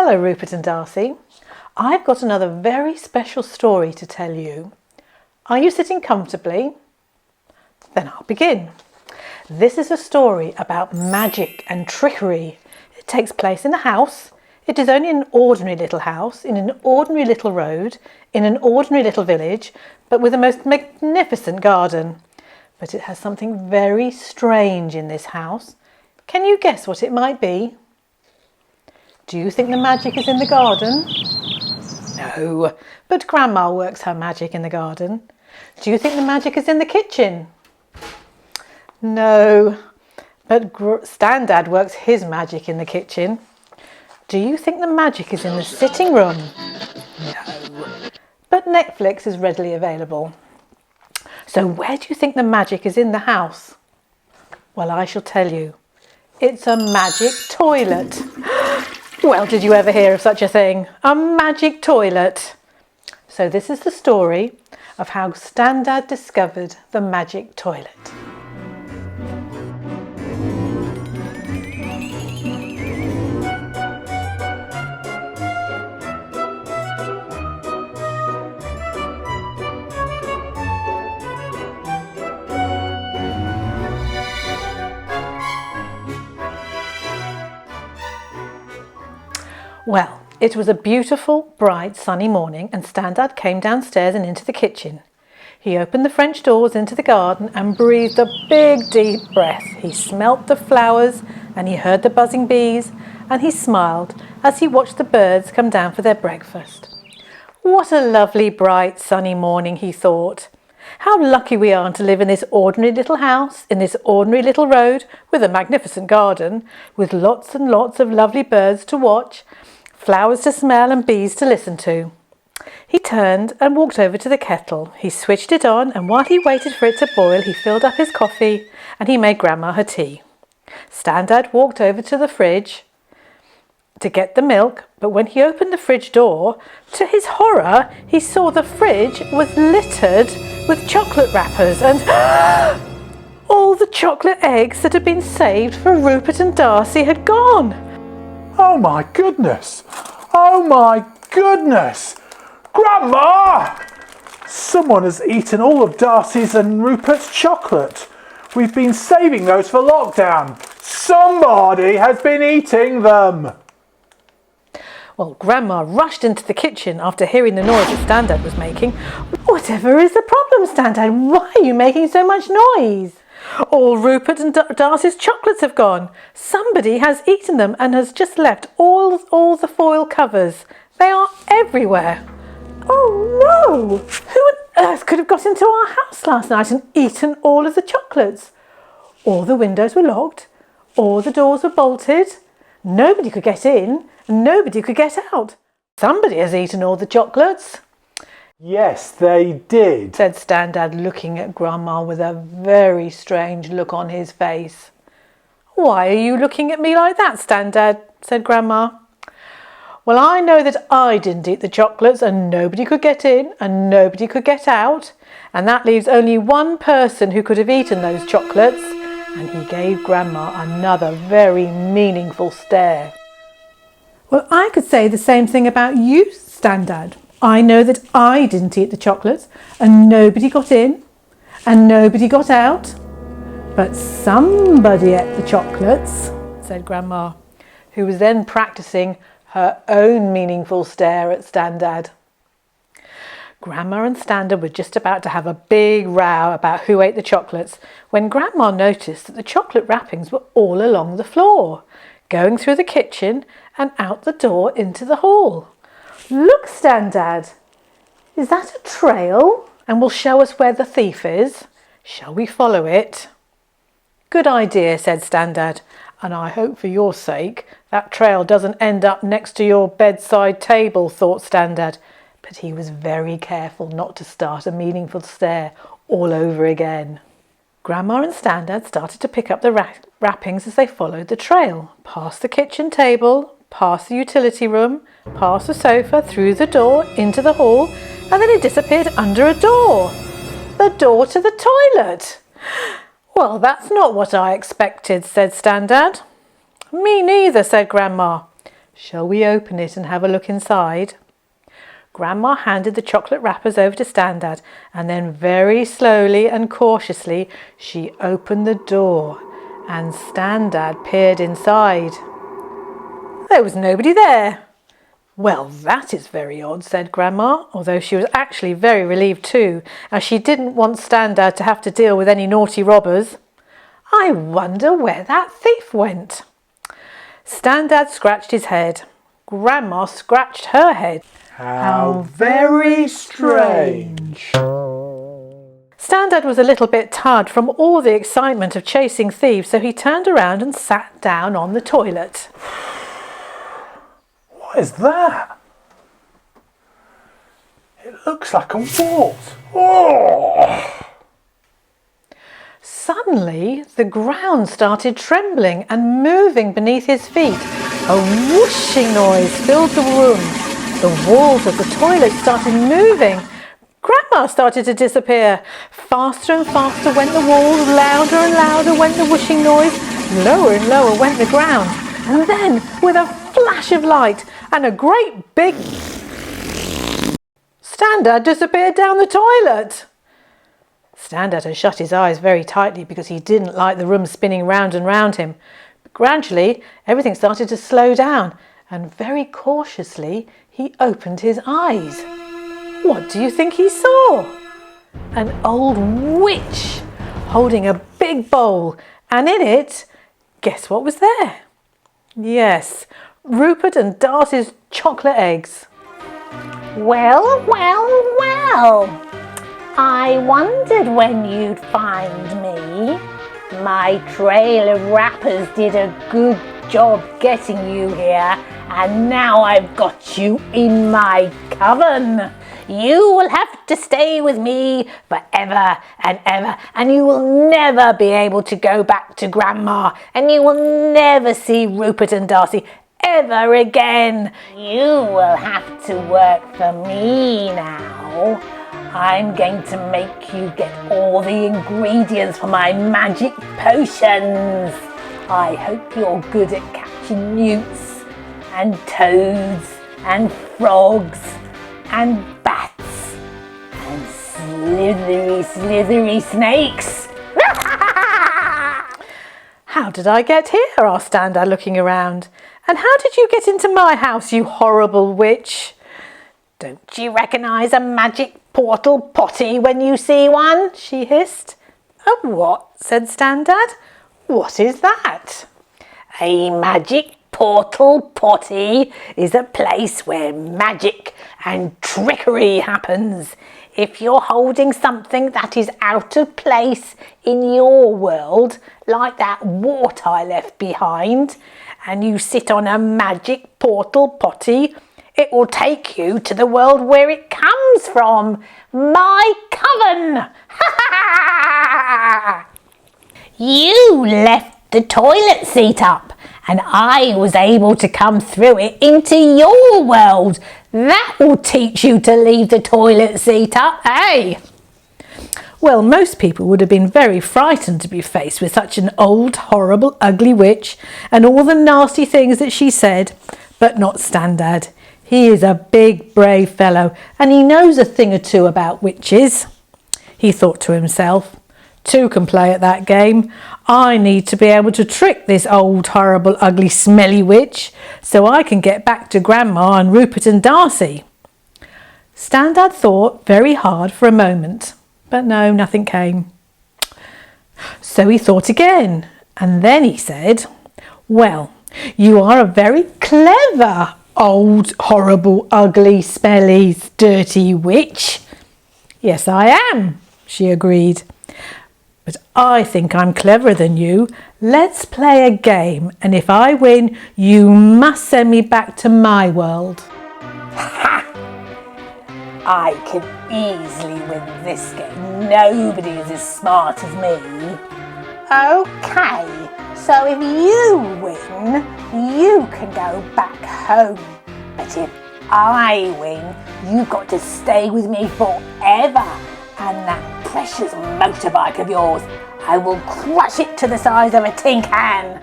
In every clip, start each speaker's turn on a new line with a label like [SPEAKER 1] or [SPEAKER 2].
[SPEAKER 1] Hello Rupert and Darcy. I've got another very special story to tell you. Are you sitting comfortably? Then I'll begin. This is a story about magic and trickery. It takes place in a house. It is only an ordinary little house, in an ordinary little road, in an ordinary little village, but with a most magnificent garden. But it has something very strange in this house. Can you guess what it might be? Do you think the magic is in the garden? No, but Grandma works her magic in the garden. Do you think the magic is in the kitchen? No, but Standad works his magic in the kitchen. Do you think the magic is in the sitting room? No, but Netflix is readily available. So where do you think the magic is in the house? Well, I shall tell you. It's a magic toilet. Well, did you ever hear of such a thing? A magic toilet. So this is the story of how Standad discovered the magic toilet. Well, it was a beautiful, bright, sunny morning and Standad came downstairs and into the kitchen. He opened the French doors into the garden and breathed a big, deep breath. He smelt the flowers and he heard the buzzing bees and he smiled as he watched the birds come down for their breakfast. What a lovely, bright, sunny morning, he thought. How lucky we are to live in this ordinary little house, in this ordinary little road, with a magnificent garden, with lots and lots of lovely birds to watch, flowers to smell and bees to listen to. He turned and walked over to the kettle. He switched it on and while he waited for it to boil, he filled up his coffee and he made Grandma her tea. Standad walked over to the fridge to get the milk, but when he opened the fridge door, to his horror, he saw the fridge was littered with chocolate wrappers and all the chocolate eggs that had been saved for Rupert and Darcy had gone.
[SPEAKER 2] Oh my goodness! Oh my goodness! Grandma! Someone has eaten all of Darcy's and Rupert's chocolate. We've been saving those for lockdown. Somebody has been eating them.
[SPEAKER 1] Well, Grandma rushed into the kitchen after hearing the noise that Standad was making. Whatever is the problem, Standad? Why are you making so much noise? All Rupert and Darcy's chocolates have gone. Somebody has eaten them and has just left all the foil covers. They are everywhere. Oh no! Who on earth could have got into our house last night and eaten all of the chocolates? All the windows were locked. All the doors were bolted. Nobody could get in and nobody could get out. Somebody has eaten all the chocolates.
[SPEAKER 2] Yes, they did,
[SPEAKER 1] said Standad, looking at Grandma with a very strange look on his face. Why are you looking at me like that, Standad? Said Grandma. Well, I know that I didn't eat the chocolates and nobody could get in and nobody could get out, and that leaves only one person who could have eaten those chocolates, and he gave Grandma another very meaningful stare. Well, I could say the same thing about you, Standad. I know that I didn't eat the chocolates and nobody got in and nobody got out. But somebody ate the chocolates, said Grandma, who was then practicing her own meaningful stare at Standad. Grandma and Standad were just about to have a big row about who ate the chocolates when Grandma noticed that the chocolate wrappings were all along the floor, going through the kitchen and out the door into the hall. Look, Standad, is that a trail? And will show us where the thief is. Shall we follow it? Good idea, said Standad, and I hope for your sake that trail doesn't end up next to your bedside table, thought Standad, but he was very careful not to start a meaningful stare all over again. Grandma and Standad started to pick up the wrappings as they followed the trail, past the kitchen table, past the utility room, past the sofa, through the door, into the hall, and then it disappeared under a door. The door to the toilet. Well, that's not what I expected, said Standad. Me neither, said Grandma. Shall we open it and have a look inside? Grandma handed the chocolate wrappers over to Standard, and then very slowly and cautiously she opened the door, and Standard peered inside. There was nobody there. Well, that is very odd, said Grandma, although she was actually very relieved too, as she didn't want Standard to have to deal with any naughty robbers. I wonder where that thief went. Standard scratched his head. Grandma scratched her head.
[SPEAKER 2] How very strange.
[SPEAKER 1] Standard was a little bit tired from all the excitement of chasing thieves, so he turned around and sat down on the toilet.
[SPEAKER 2] What is that? It looks like a wart. Oh!
[SPEAKER 1] Suddenly, the ground started trembling and moving beneath his feet. A whooshing noise filled the room. The walls of the toilet started moving. Grandma started to disappear. Faster and faster went the walls, louder and louder went the whooshing noise, lower and lower went the ground. And then, with a flash of light and a great big... Standard disappeared down the toilet. Standard had shut his eyes very tightly because he didn't like the room spinning round and round him. But gradually, everything started to slow down, and very cautiously, he opened his eyes. What do you think he saw? An old witch holding a big bowl, and in it, guess what was there? Yes, Rupert and Darcy's chocolate eggs.
[SPEAKER 3] Well, well, well. I wondered when you'd find me. My trail of wrappers did a good job getting you here, and now I've got you in my coven. You will have to stay with me forever and ever, and you will never be able to go back to Grandma, and you will never see Rupert and Darcy ever again. You will have to work for me now. I'm going to make you get all the ingredients for my magic potions. I hope you're good at catching newts and toads and frogs and bats and slithery snakes.
[SPEAKER 1] How did I get here? Asked Standard, looking around. And how did you get into my house, you horrible witch? Don't you recognise a magic portal potty when you see one? She hissed. A what? Said Standard. What is that?
[SPEAKER 3] A magic portal potty is a place where magic and trickery happens. If you're holding something that is out of place in your world, like that wart I left behind, and you sit on a magic portal potty, it will take you to the world where it comes from. My coven! You left the toilet seat up, and I was able to come through it into your world. That will teach you to leave the toilet seat up, eh?
[SPEAKER 1] Well, most people would have been very frightened to be faced with such an old, horrible, ugly witch and all the nasty things that she said, but not Standard. He is a big, brave fellow, and he knows a thing or two about witches. He thought to himself, two can play at that game. I need to be able to trick this old, horrible, ugly, smelly witch so I can get back to Grandma and Rupert and Darcy. Standard thought very hard for a moment, but no, nothing came. So he thought again, and then he said, well, you are a very clever old, horrible, ugly, smelly, dirty witch. Yes, I am, she agreed. But I think I'm cleverer than you. Let's play a game, and if I win, you must send me back to my world.
[SPEAKER 3] Ha! I can easily win this game. Nobody is as smart as me. Okay, so if you win, you can go back home. But if I win, you've got to stay with me forever. And that precious motorbike of yours, I will crush it to the size of a tin can.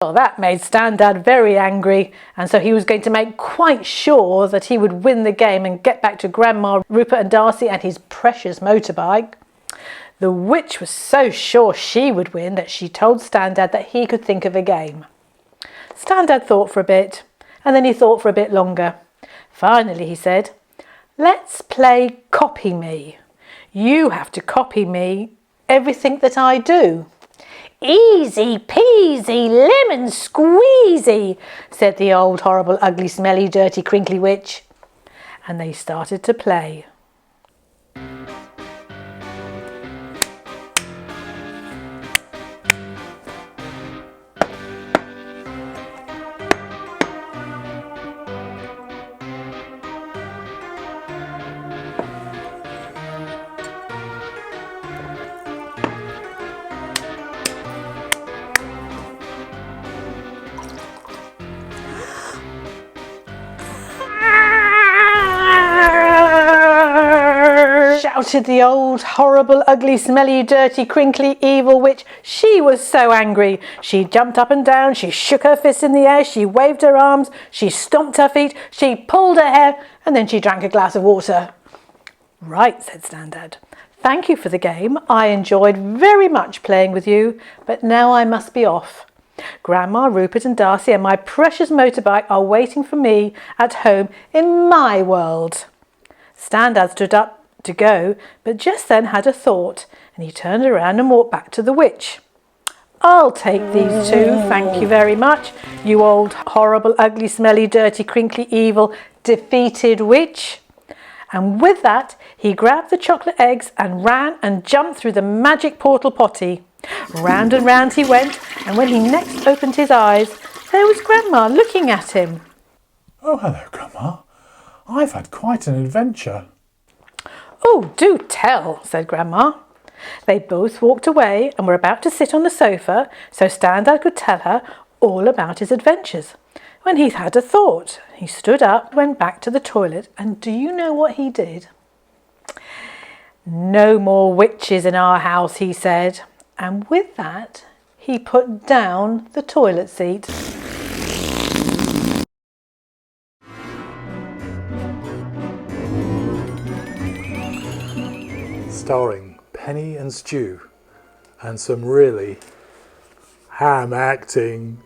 [SPEAKER 1] Well, that made Standard very angry, and so he was going to make quite sure that he would win the game and get back to Grandma, Rupert and Darcy and his precious motorbike. The witch was so sure she would win that she told Standard that he could think of a game. Standard thought for a bit, and then he thought for a bit longer. Finally he said, "Let's play copy me. You have to copy me everything that I do."
[SPEAKER 3] Easy peasy lemon squeezy,
[SPEAKER 1] said the old horrible ugly smelly dirty crinkly witch. And they started to play. Shouted the old horrible ugly smelly dirty crinkly evil witch. She was so angry. She jumped up and down, she shook her fists in the air, she waved her arms, she stomped her feet, she pulled her hair, and then she drank a glass of water. "Right," said Standard. "Thank you for the game. I enjoyed very much playing with you, but now I must be off. Grandma, Rupert and Darcy and my precious motorbike are waiting for me at home in my world." Standard stood up to go, but just then had a thought, and he turned around and walked back to the witch. "I'll take these two, thank you very much, you old horrible ugly smelly dirty crinkly evil defeated witch." And with that he grabbed the chocolate eggs and ran and jumped through the magic portal potty. Round and round he went, and when he next opened his eyes, there was Grandma looking at him.
[SPEAKER 2] "Oh, hello, Grandma. I've had quite an adventure."
[SPEAKER 1] "Oh, do tell," said Grandma. They both walked away and were about to sit on the sofa so Standard could tell her all about his adventures, when he had a thought. He stood up, went back to the toilet, and do you know what he did? "No more witches in our house," he said, and with that he put down the toilet seat.
[SPEAKER 2] Starring Penny and Stu, and some really ham acting.